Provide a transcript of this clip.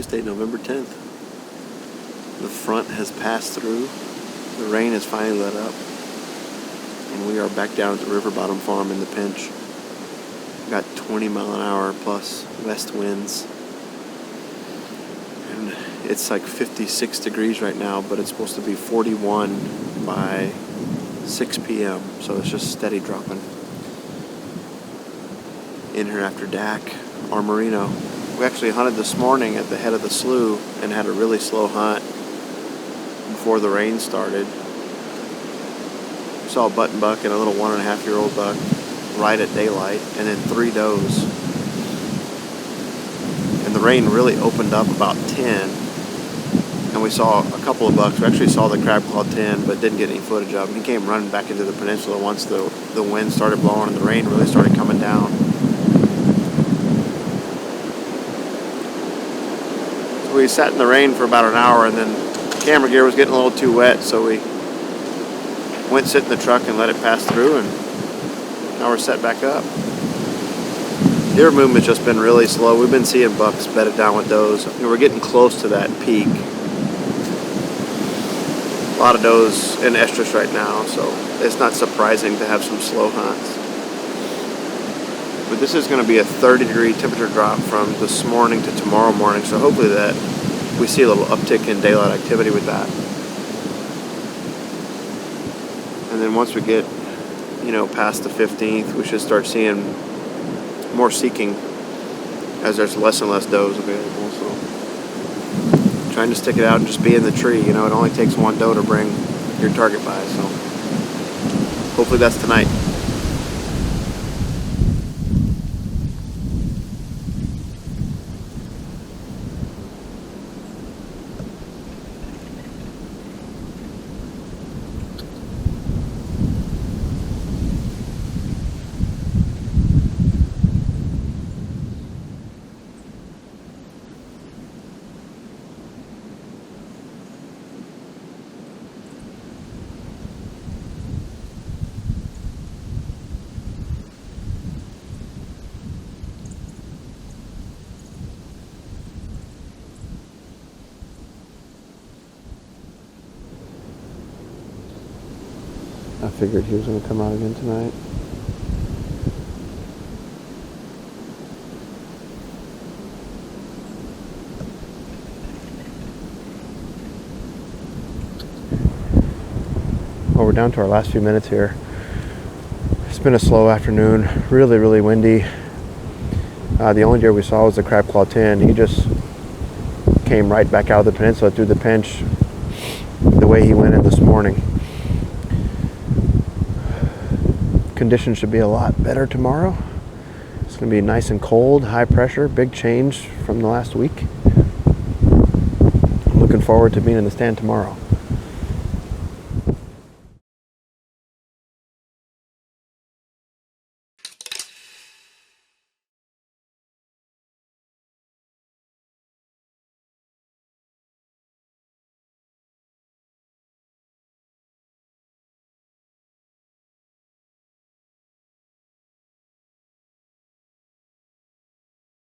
Tuesday, November 10th. The front has passed through. The rain has finally let up. And we are back down at the River Bottom Farm in the pinch. We've got 20 mile an hour plus west winds. And it's like 56 degrees right now, but it's supposed to be 41 by 6 p.m. So it's just steady dropping. In here after Dak, our merino. We actually hunted this morning at the head of the slough and had a really slow hunt before the rain started. We saw a button buck and a little 1.5-year-old buck right at daylight, and then 3 does. And the rain really opened up about 10, and we saw a couple of bucks. We actually saw the CrabClaw 10, but didn't get any footage of him. He came running back into the peninsula once the wind started blowing and the rain really started coming down. We sat in the rain for about an hour, and then camera gear was getting a little too wet, so we went sit in the truck and let it pass through, and now we're set back up. Deer movement's just been really slow. We've been seeing bucks bedded down with does. We're getting close to that peak. A lot of does in estrus right now, so it's not surprising to have some slow hunts. But this is going to be a 30-degree temperature drop from this morning to tomorrow morning, so hopefully that we see a little uptick in daylight activity with that. And then once we get, past the 15th, we should start seeing more seeking as there's less and less does available. So trying to stick it out and just be in the tree. It only takes one doe to bring your target by, so hopefully that's tonight. I figured he was going to come out again tonight. Well, we're down to our last few minutes here. It's been a slow afternoon, really, really windy. The only deer we saw was the CrabClaw 10. He just came right back out of the peninsula through the pinch the way he went in this morning. Conditions should be a lot better tomorrow. It's going to be nice and cold, high pressure, big change from the last week. I'm looking forward to being in the stand tomorrow.